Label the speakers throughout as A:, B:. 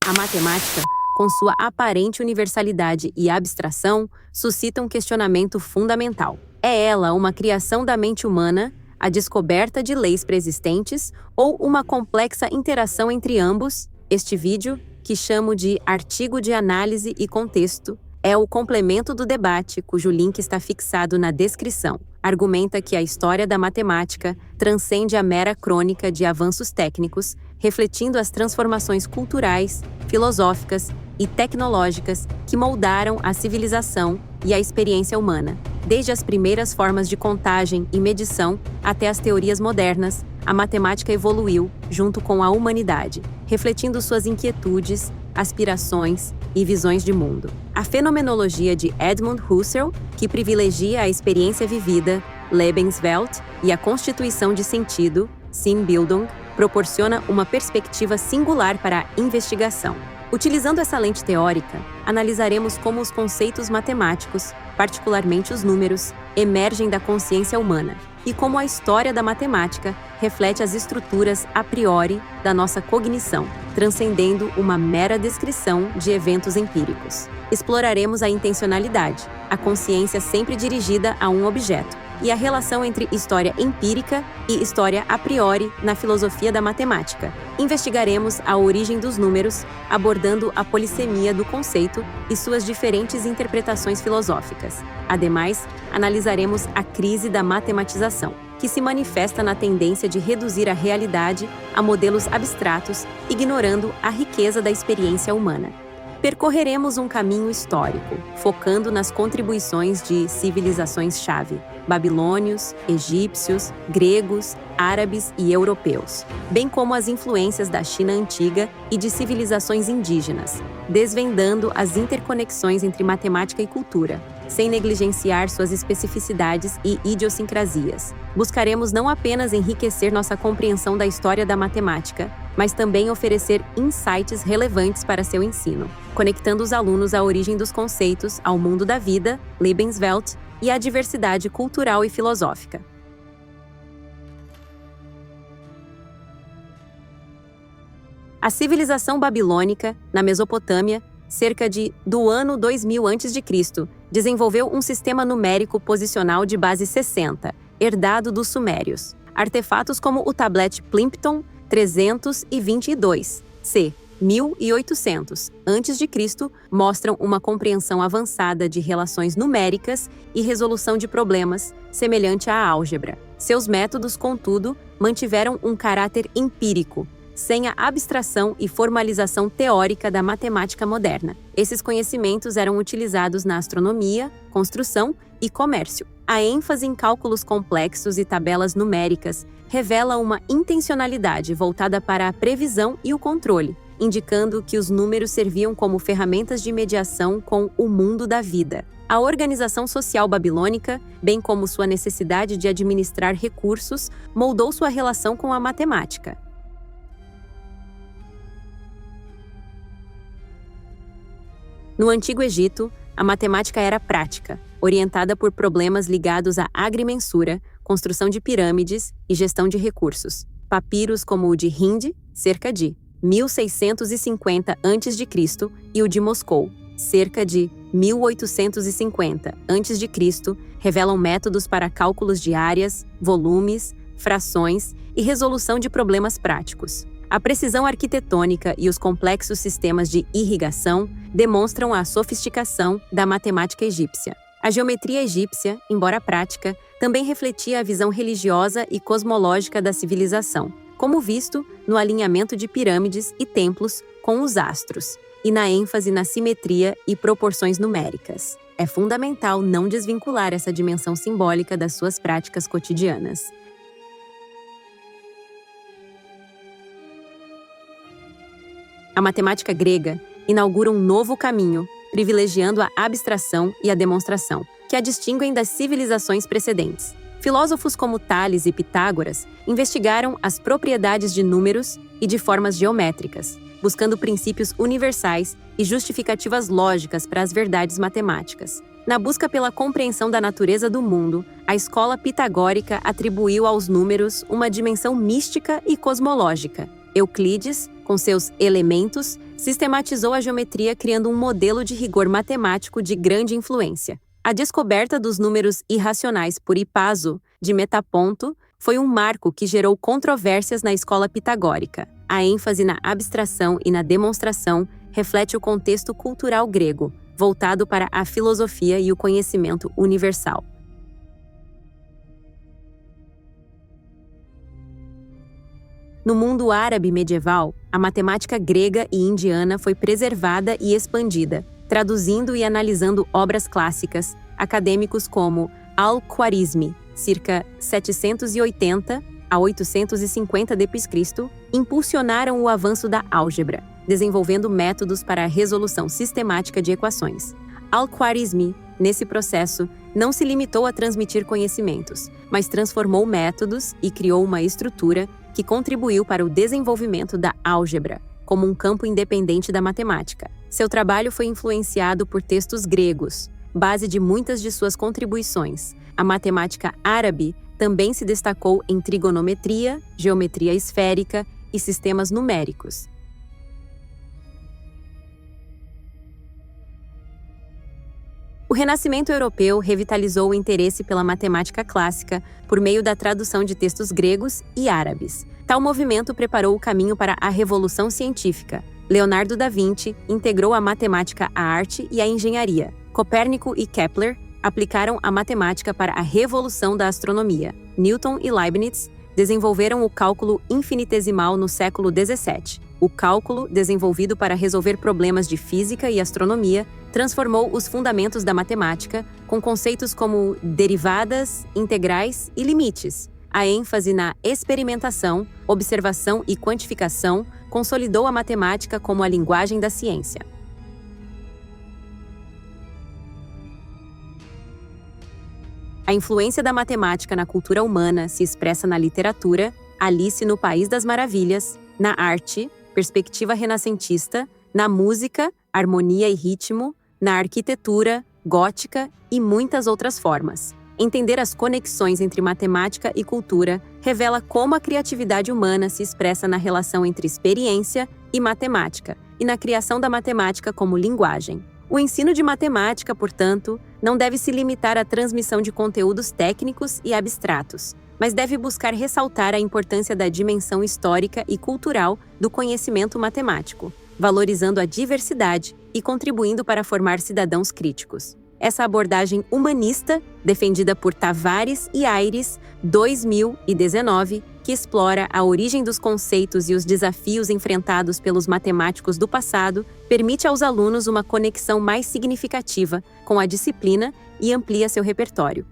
A: A matemática, com sua aparente universalidade e abstração, suscita um questionamento fundamental. É ela uma criação da mente humana, a descoberta de leis preexistentes ou uma complexa interação entre ambos? Este vídeo, que chamo de Artigo de Análise e Contexto, é o complemento do debate, cujo link está fixado na descrição. Argumenta que a história da matemática transcende a mera crônica de avanços técnicos, refletindo as transformações culturais, filosóficas e tecnológicas que moldaram a civilização e a experiência humana. Desde as primeiras formas de contagem e medição até as teorias modernas, a matemática evoluiu junto com a humanidade, refletindo suas inquietudes, aspirações e visões de mundo. A fenomenologia de Edmund Husserl, que privilegia a experiência vivida, Lebenswelt, e a constituição de sentido, Sinnbildung, proporciona uma perspectiva singular para a investigação. Utilizando essa lente teórica, analisaremos como os conceitos matemáticos, particularmente os números, emergem da consciência humana e como a história da matemática reflete as estruturas a priori da nossa cognição, transcendendo uma mera descrição de eventos empíricos. Exploraremos a intencionalidade, a consciência sempre dirigida a um objeto, e a relação entre história empírica e história a priori na filosofia da matemática. Investigaremos a origem dos números, abordando a polissemia do conceito e suas diferentes interpretações filosóficas. Ademais, analisaremos a crise da matematização, que se manifesta na tendência de reduzir a realidade a modelos abstratos, ignorando a riqueza da experiência humana. Percorreremos um caminho histórico, focando nas contribuições de civilizações-chave, babilônios, egípcios, gregos, árabes e europeus, bem como as influências da China antiga e de civilizações indígenas, desvendando as interconexões entre matemática e cultura, sem negligenciar suas especificidades e idiosincrasias. Buscaremos não apenas enriquecer nossa compreensão da história da matemática, mas também oferecer insights relevantes para seu ensino, conectando os alunos à origem dos conceitos, ao mundo da vida, Lebenswelt, e à diversidade cultural e filosófica. A civilização babilônica, na Mesopotâmia, cerca do ano 2000 a.C., desenvolveu um sistema numérico posicional de base 60, herdado dos sumérios. Artefatos como o tablete Plimpton 322, c. 1800 a.C., mostram uma compreensão avançada de relações numéricas e resolução de problemas, semelhante à álgebra. Seus métodos, contudo, mantiveram um caráter empírico, sem a abstração e formalização teórica da matemática moderna. Esses conhecimentos eram utilizados na astronomia, construção e comércio. A ênfase em cálculos complexos e tabelas numéricas revela uma intencionalidade voltada para a previsão e o controle, indicando que os números serviam como ferramentas de mediação com o mundo da vida. A organização social babilônica, bem como sua necessidade de administrar recursos, moldou sua relação com a matemática. No Antigo Egito, a matemática era prática, orientada por problemas ligados à agrimensura, construção de pirâmides e gestão de recursos. Papiros como o de Hind, cerca de 1650 a.C., e o de Moscou, cerca de 1850 a.C., revelam métodos para cálculos de áreas, volumes, frações e resolução de problemas práticos. A precisão arquitetônica e os complexos sistemas de irrigação demonstram a sofisticação da matemática egípcia. A geometria egípcia, embora prática, também refletia a visão religiosa e cosmológica da civilização, como visto no alinhamento de pirâmides e templos com os astros, e na ênfase na simetria e proporções numéricas. É fundamental não desvincular essa dimensão simbólica das suas práticas cotidianas. A matemática grega inaugura um novo caminho, privilegiando a abstração e a demonstração, que a distinguem das civilizações precedentes. Filósofos como Tales e Pitágoras investigaram as propriedades de números e de formas geométricas, buscando princípios universais e justificativas lógicas para as verdades matemáticas. Na busca pela compreensão da natureza do mundo, a escola pitagórica atribuiu aos números uma dimensão mística e cosmológica. Euclides, Com seus elementos, sistematizou a geometria criando um modelo de rigor matemático de grande influência. A descoberta dos números irracionais por Hipaso, de Metaponto, foi um marco que gerou controvérsias na escola pitagórica. A ênfase na abstração e na demonstração reflete o contexto cultural grego, voltado para a filosofia e o conhecimento universal. No mundo árabe medieval, a matemática grega e indiana foi preservada e expandida, traduzindo e analisando obras clássicas, acadêmicos como Al-Khwarizmi, circa 780 a 850 d.C., impulsionaram o avanço da álgebra, desenvolvendo métodos para a resolução sistemática de equações. Al-Khwarizmi, nesse processo, não se limitou a transmitir conhecimentos, mas transformou métodos e criou uma estrutura que contribuiu para o desenvolvimento da álgebra, como um campo independente da matemática. Seu trabalho foi influenciado por textos gregos, base de muitas de suas contribuições. A matemática árabe também se destacou em trigonometria, geometria esférica e sistemas numéricos. O Renascimento europeu revitalizou o interesse pela matemática clássica por meio da tradução de textos gregos e árabes. Tal movimento preparou o caminho para a Revolução Científica. Leonardo da Vinci integrou a matemática à arte e à engenharia. Copérnico e Kepler aplicaram a matemática para a revolução da astronomia. Newton e Leibniz desenvolveram o cálculo infinitesimal no século XVII. O cálculo, desenvolvido para resolver problemas de física e astronomia, transformou os fundamentos da matemática com conceitos como derivadas, integrais e limites. A ênfase na experimentação, observação e quantificação consolidou a matemática como a linguagem da ciência. A influência da matemática na cultura humana se expressa na literatura, Alice no País das Maravilhas, na arte, perspectiva renascentista, na música, harmonia e ritmo, na arquitetura, gótica e muitas outras formas. Entender as conexões entre matemática e cultura revela como a criatividade humana se expressa na relação entre experiência e matemática, e na criação da matemática como linguagem. O ensino de matemática, portanto, não deve se limitar à transmissão de conteúdos técnicos e abstratos, mas deve buscar ressaltar a importância da dimensão histórica e cultural do conhecimento matemático, valorizando a diversidade e contribuindo para formar cidadãos críticos. Essa abordagem humanista, defendida por Tavares e Aires, 2019, que explora a origem dos conceitos e os desafios enfrentados pelos matemáticos do passado, permite aos alunos uma conexão mais significativa com a disciplina e amplia seu repertório.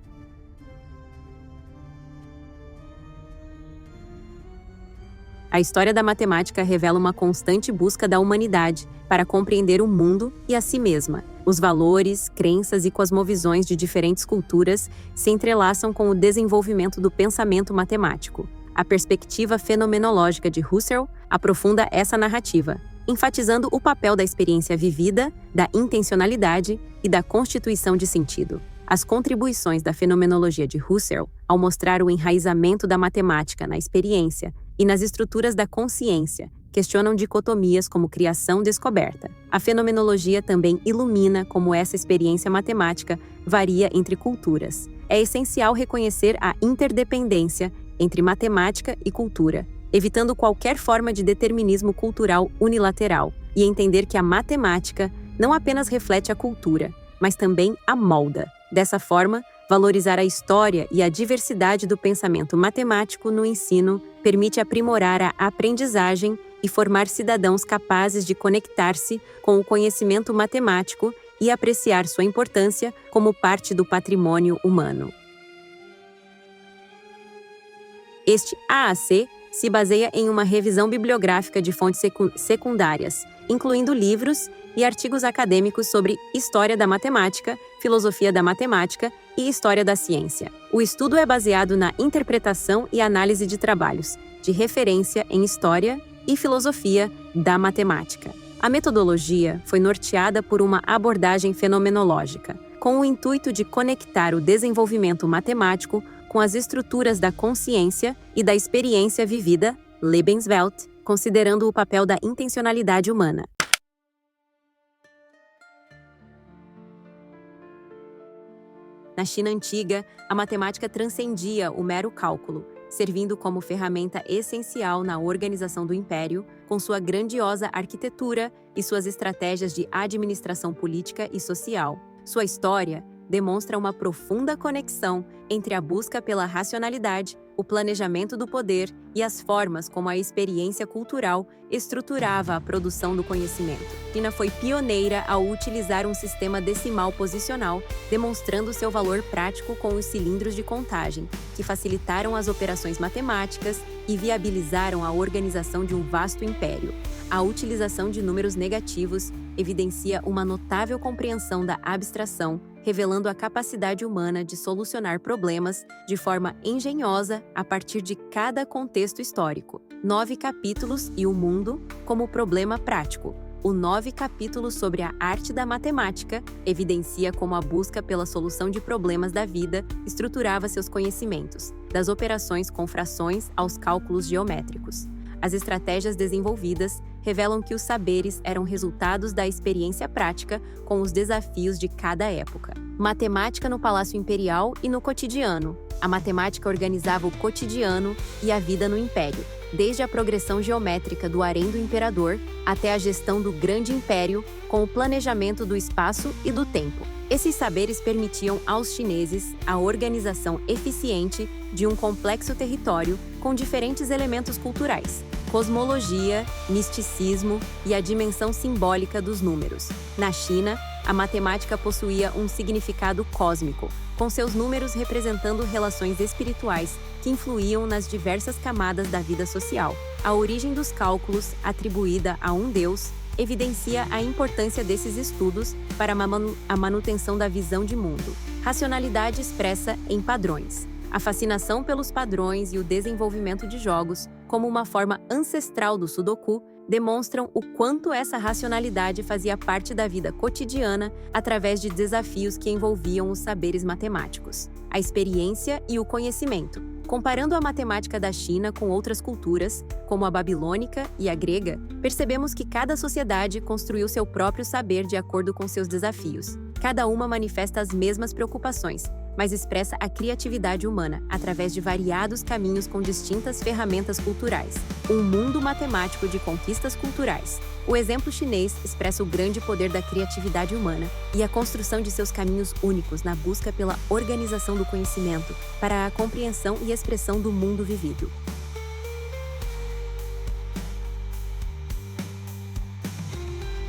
A: A história da matemática revela uma constante busca da humanidade para compreender o mundo e a si mesma. Os valores, crenças e cosmovisões de diferentes culturas se entrelaçam com o desenvolvimento do pensamento matemático. A perspectiva fenomenológica de Husserl aprofunda essa narrativa, enfatizando o papel da experiência vivida, da intencionalidade e da constituição de sentido. As contribuições da fenomenologia de Husserl, ao mostrar o enraizamento da matemática na experiência e nas estruturas da consciência, questionam dicotomias como criação-descoberta. A fenomenologia também ilumina como essa experiência matemática varia entre culturas. É essencial reconhecer a interdependência entre matemática e cultura, evitando qualquer forma de determinismo cultural unilateral, e entender que a matemática não apenas reflete a cultura, mas também a molda. Dessa forma, valorizar a história e a diversidade do pensamento matemático no ensino permite aprimorar a aprendizagem e formar cidadãos capazes de conectar-se com o conhecimento matemático e apreciar sua importância como parte do patrimônio humano. Este AAC se baseia em uma revisão bibliográfica de fontes secundárias, incluindo livros e artigos acadêmicos sobre história da matemática, filosofia da matemática e história da ciência. O estudo é baseado na interpretação e análise de trabalhos de referência em história e filosofia da matemática. A metodologia foi norteada por uma abordagem fenomenológica, com o intuito de conectar o desenvolvimento matemático com as estruturas da consciência e da experiência vivida, Lebenswelt, considerando o papel da intencionalidade humana. Na China antiga, a matemática transcendia o mero cálculo, servindo como ferramenta essencial na organização do império, com sua grandiosa arquitetura e suas estratégias de administração política e social. Sua história demonstra uma profunda conexão entre a busca pela racionalidade, o planejamento do poder e as formas como a experiência cultural estruturava a produção do conhecimento. China foi pioneira ao utilizar um sistema decimal posicional, demonstrando seu valor prático com os cilindros de contagem, que facilitaram as operações matemáticas e viabilizaram a organização de um vasto império. A utilização de números negativos evidencia uma notável compreensão da abstração, revelando a capacidade humana de solucionar problemas de forma engenhosa a partir de cada contexto histórico. 9 capítulos e o mundo como problema prático. O 9 capítulos sobre a arte da matemática evidencia como a busca pela solução de problemas da vida estruturava seus conhecimentos, das operações com frações aos cálculos geométricos. As estratégias desenvolvidas revelam que os saberes eram resultados da experiência prática com os desafios de cada época. Matemática no Palácio Imperial e no cotidiano. A matemática organizava o cotidiano e a vida no império, desde a progressão geométrica do harém do imperador até a gestão do grande império com o planejamento do espaço e do tempo. Esses saberes permitiam aos chineses a organização eficiente de um complexo território com diferentes elementos culturais, cosmologia, misticismo e a dimensão simbólica dos números. Na China, a matemática possuía um significado cósmico, com seus números representando relações espirituais que influíam nas diversas camadas da vida social. A origem dos cálculos, atribuída a um deus, evidencia a importância desses estudos para a manutenção da visão de mundo. Racionalidade expressa em padrões. A fascinação pelos padrões e o desenvolvimento de jogos, como uma forma ancestral do Sudoku, demonstram o quanto essa racionalidade fazia parte da vida cotidiana através de desafios que envolviam os saberes matemáticos, a experiência e o conhecimento. Comparando a matemática da China com outras culturas, como a babilônica e a grega, percebemos que cada sociedade construiu seu próprio saber de acordo com seus desafios. Cada uma manifesta as mesmas preocupações, mas expressa a criatividade humana através de variados caminhos com distintas ferramentas culturais. Um mundo matemático de conquistas culturais. O exemplo chinês expressa o grande poder da criatividade humana e a construção de seus caminhos únicos na busca pela organização do conhecimento para a compreensão e expressão do mundo vivido.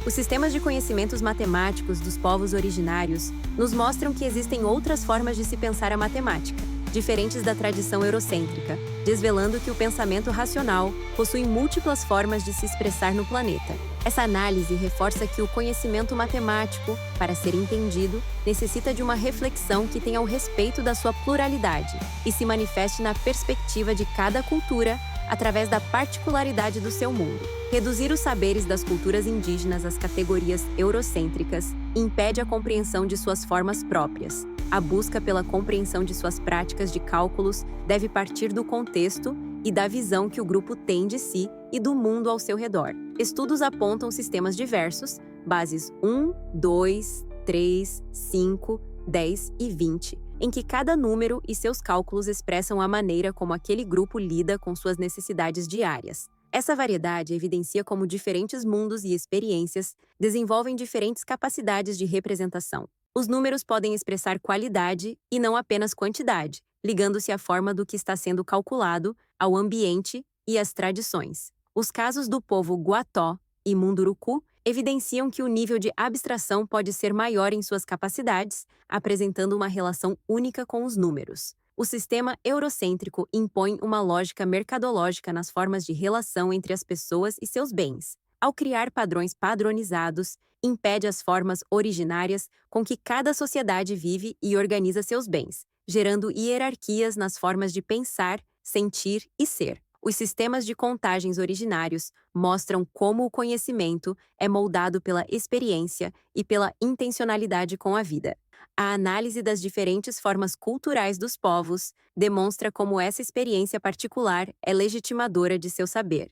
A: Os sistemas de conhecimentos matemáticos dos povos originários nos mostram que existem outras formas de se pensar a matemática, diferentes da tradição eurocêntrica, desvelando que o pensamento racional possui múltiplas formas de se expressar no planeta. Essa análise reforça que o conhecimento matemático, para ser entendido, necessita de uma reflexão que tenha o respeito da sua pluralidade e se manifeste na perspectiva de cada cultura através da particularidade do seu mundo. Reduzir os saberes das culturas indígenas às categorias eurocêntricas impede a compreensão de suas formas próprias. A busca pela compreensão de suas práticas de cálculos deve partir do contexto e da visão que o grupo tem de si e do mundo ao seu redor. Estudos apontam sistemas diversos, bases 1, 2, 3, 5, 10 e 20, em que cada número e seus cálculos expressam a maneira como aquele grupo lida com suas necessidades diárias. Essa variedade evidencia como diferentes mundos e experiências desenvolvem diferentes capacidades de representação. Os números podem expressar qualidade e não apenas quantidade, ligando-se à forma do que está sendo calculado, ao ambiente e às tradições. Os casos do povo Guató e Munduruku evidenciam que o nível de abstração pode ser maior em suas capacidades, apresentando uma relação única com os números. O sistema eurocêntrico impõe uma lógica mercadológica nas formas de relação entre as pessoas e seus bens. Ao criar padrões padronizados, impede as formas originárias com que cada sociedade vive e organiza seus bens, gerando hierarquias nas formas de pensar, sentir e ser. Os sistemas de contagens originários mostram como o conhecimento é moldado pela experiência e pela intencionalidade com a vida. A análise das diferentes formas culturais dos povos demonstra como essa experiência particular é legitimadora de seu saber.